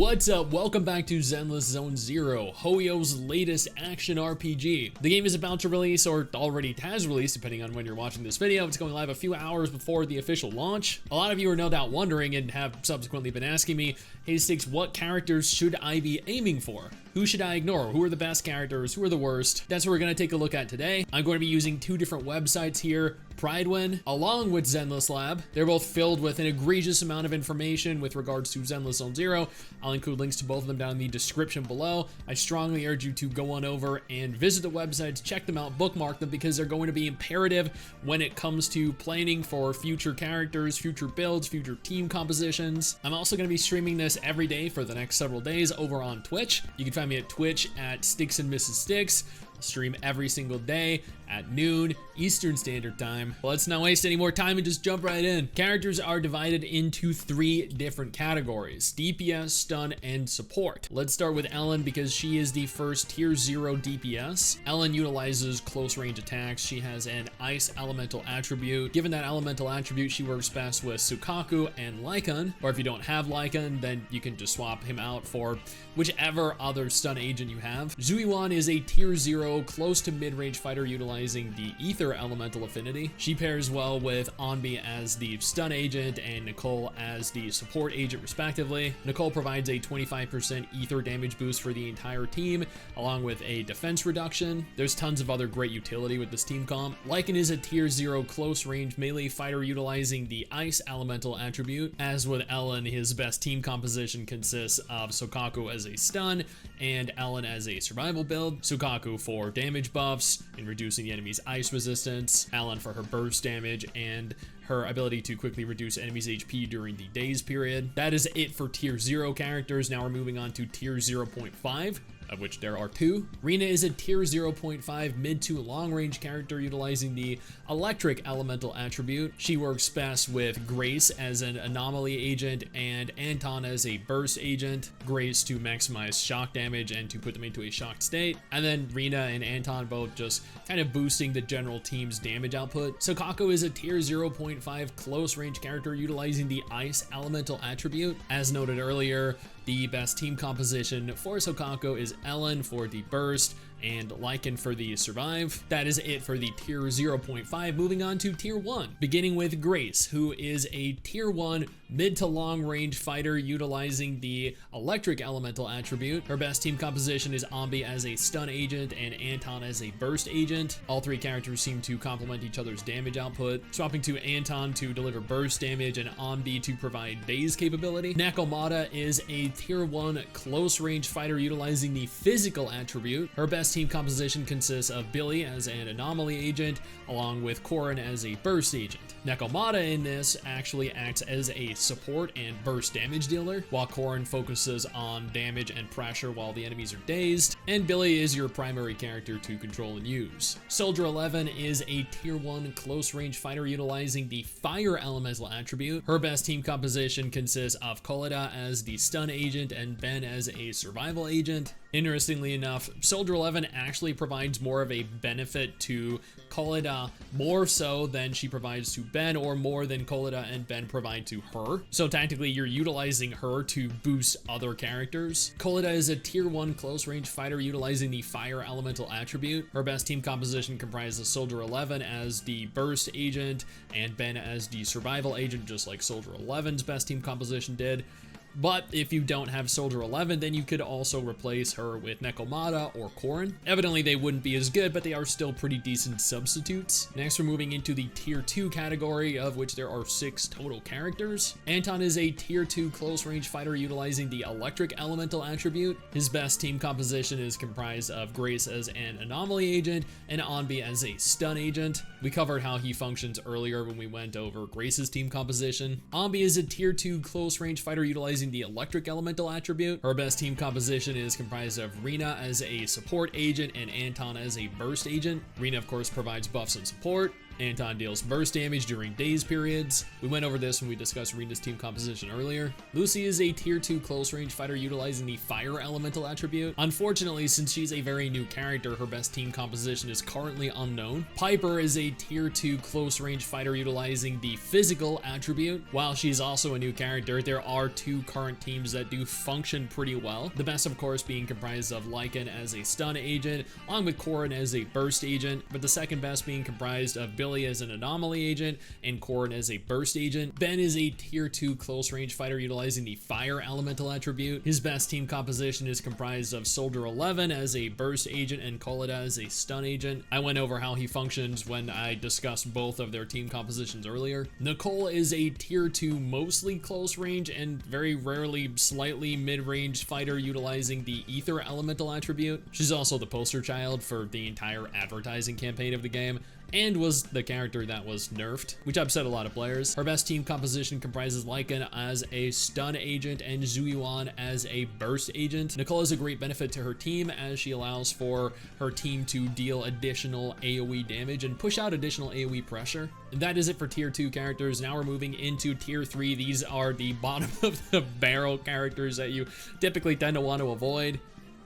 What's up? Welcome back to Zenless Zone Zero, Hoyo's latest action RPG. The game is about to release, or already has released, depending on when you're watching this video. It's going live a few hours before the official launch. A lot of you are no doubt wondering and have subsequently been asking me, hey Stix, what characters should I be aiming for? Who should I ignore? Who are the best characters? Who are the worst? That's what we're going to take a look at today. I'm going to be using two different websites here, Pridewin, along with Zenless Lab. They're both filled with an egregious amount of information with regards to Zenless Zone Zero. I'll include links to both of them down in the description below. I strongly urge you to go on over and visit the websites, check them out, bookmark them, because they're going to be imperative when it comes to planning for future characters, future builds, future team compositions. I'm also going to be streaming this every day for the next several days over on Twitch. You can find me at Twitch at Stix and Mrs. Stix. Stream every single day at noon Eastern Standard Time. Let's not waste any more time and just jump right in. Characters are divided into three different categories: DPS, stun, and support. Let's start with Ellen because she is the first tier 0 DPS. Ellen utilizes close range attacks. She has an ice elemental attribute. Given that elemental attribute, she works best with Sukaku and Lycan, or if you don't have Lycan, then you can just swap him out for whichever other stun agent you have. Zuiwan is a tier 0 close to mid-range fighter utilizing the Ether elemental affinity. She pairs well with Onbi as the stun agent and Nicole as the support agent respectively. Nicole provides a 25% Ether damage boost for the entire team, along with a defense reduction. There's tons of other great utility with this team comp. Lycan is a tier 0 close range melee fighter utilizing the Ice elemental attribute. As with Ellen, his best team composition consists of Sukaku as a stun and Ellen as a survival build. Sukaku for damage buffs and reducing the enemy's ice resistance, Ellen for her burst damage and her ability to quickly reduce enemies' HP during the daze period. That is it for tier 0 characters. Now we're moving on to tier 0.5. of which there are two. Rena is a tier 0.5 mid to long range character utilizing the electric elemental attribute. She works best with Grace as an anomaly agent and Anton as a burst agent. Grace to maximize shock damage and to put them into a shocked state. And then Rena and Anton both just kind of boosting the general team's damage output. Sukaku is a tier 0.5 close range character utilizing the ice elemental attribute. As noted earlier, the best team composition for Sukaku is Ellen for the burst and Lycan for the survive. That is it for the tier 0.5. Moving on to tier 1, beginning with Grace, who is a tier 1 mid to long range fighter utilizing the electric elemental attribute. Her best team composition is Onbi as a stun agent and Anton as a burst agent. All three characters seem to complement each other's damage output, swapping to Anton to deliver burst damage and Onbi to provide daze capability. Nakomata is a tier 1 close range fighter utilizing the physical attribute. Her best team composition consists of Billy as an anomaly agent along with Korin as a burst agent. Nakomata in this actually acts as a support and burst damage dealer, while Korin focuses on damage and pressure while the enemies are dazed, and Billy is your primary character to control and use. Soldier 11 is a tier 1 close range fighter utilizing the fire elemental attribute. Her best team composition consists of Kolida as the stun agent and Ben as a survival agent. Interestingly enough, Soldier 11 actually provides more of a benefit to Kolida, more so than she provides to Ben, or more than Kolida and Ben provide to her. So tactically, you're utilizing her to boost other characters. Kolida is a tier 1 close range fighter utilizing the fire elemental attribute. Her best team composition comprises Soldier 11 as the burst agent and Ben as the survival agent, just like Soldier 11's best team composition did. But if you don't have Soldier 11, then you could also replace her with Nakomata or Korin. Evidently, they wouldn't be as good, but they are still pretty decent substitutes. Next, we're moving into the tier 2 category, of which there are 6 total characters. Anton is a tier 2 close range fighter utilizing the electric elemental attribute. His best team composition is comprised of Grace as an anomaly agent and Onbi as a stun agent. We covered how he functions earlier when we went over Grace's team composition. Onbi is a tier 2 close range fighter utilizing the electric elemental attribute. Her best team composition is comprised of Rena as a support agent and Anton as a burst agent. Rena, of course, provides buffs and support, Anton deals burst damage during daze periods. We went over this when we discussed Rena's team composition earlier. Lucy is a tier 2 close range fighter utilizing the fire elemental attribute. Unfortunately, since she's a very new character, her best team composition is currently unknown. Piper is a tier 2 close range fighter utilizing the physical attribute. While she's also a new character, there are two current teams that do function pretty well. The best, of course, being comprised of Lycan as a stun agent, along with Corrin as a burst agent, but the second best being comprised of Billy as an anomaly agent and Corrin as a burst agent. Ben is a tier 2 close range fighter utilizing the fire elemental attribute. His best team composition is comprised of Soldier 11 as a burst agent and Kolida as a stun agent. I went over how he functions when I discussed both of their team compositions earlier. Nicole is a tier 2 mostly close range and very rarely slightly mid-range fighter utilizing the ether elemental attribute. She's also the poster child for the entire advertising campaign of the game, and was the character that was nerfed, which upset a lot of players. Her best team composition comprises Lycan as a stun agent and Zuyuan as a burst agent. Nicole is a great benefit to her team as she allows for her team to deal additional AoE damage and push out additional AoE pressure. And that is it for tier 2 characters. Now we're moving into tier 3. These are the bottom of the barrel characters that you typically tend to want to avoid,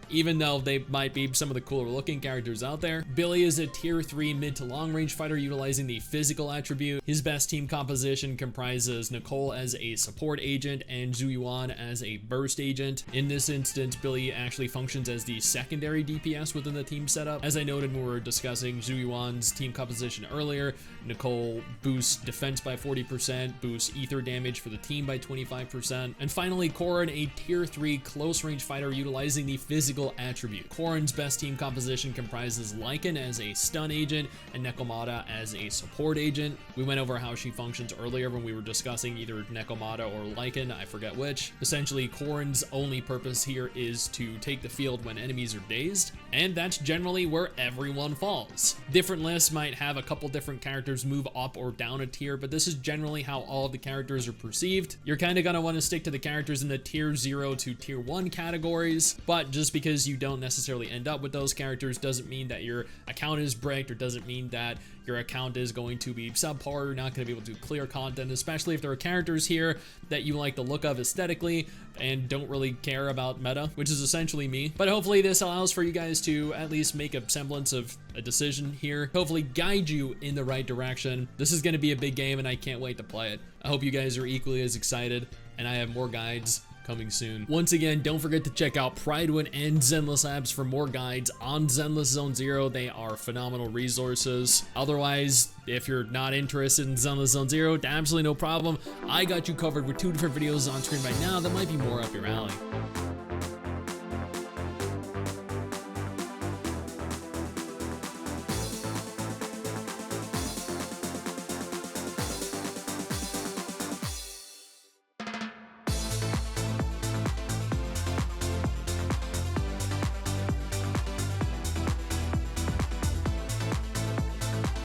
even though they might be some of the cooler looking characters out there. Billy is a tier 3 mid to long range fighter utilizing the physical attribute. His best team composition comprises Nicole as a support agent and Zuyuan as a burst agent. In this instance, Billy actually functions as the secondary DPS within the team setup. As I noted when we were discussing Zuyuan's team composition earlier, Nicole boosts defense by 40%, boosts ether damage for the team by 25%. And finally, Corrin, a tier 3 close range fighter utilizing the physical attribute. Corrin's best team composition comprises Lycan as a stun agent and Nekomata as a support agent. We went over how she functions earlier when we were discussing either Nekomata or Lycan, I forget which. Essentially, Corrin's only purpose here is to take the field when enemies are dazed, and that's generally where everyone falls. Different lists might have a couple different characters move up or down a tier, but this is generally how all of the characters are perceived. You're kind of going to want to stick to the characters in the tier 0 to tier 1 categories, but just because you don't necessarily end up with those characters doesn't mean that your account is bricked, or doesn't mean that your account is going to be subpar, or not going to be able to clear content, especially if there are characters here that you like the look of aesthetically and don't really care about meta, which is essentially me. But hopefully this allows for you guys to at least make a semblance of a decision here, hopefully guide you in the right direction. This is going to be a big game and I can't wait to play it. I hope you guys are equally as excited, and I have more guides coming soon. Once again, don't forget to check out Pridewin and Zenless Labs for more guides on Zenless Zone Zero. They are phenomenal resources. Otherwise, if you're not interested in Zenless Zone Zero, absolutely no problem. I got you covered with 2 different videos on screen right now that might be more up your alley.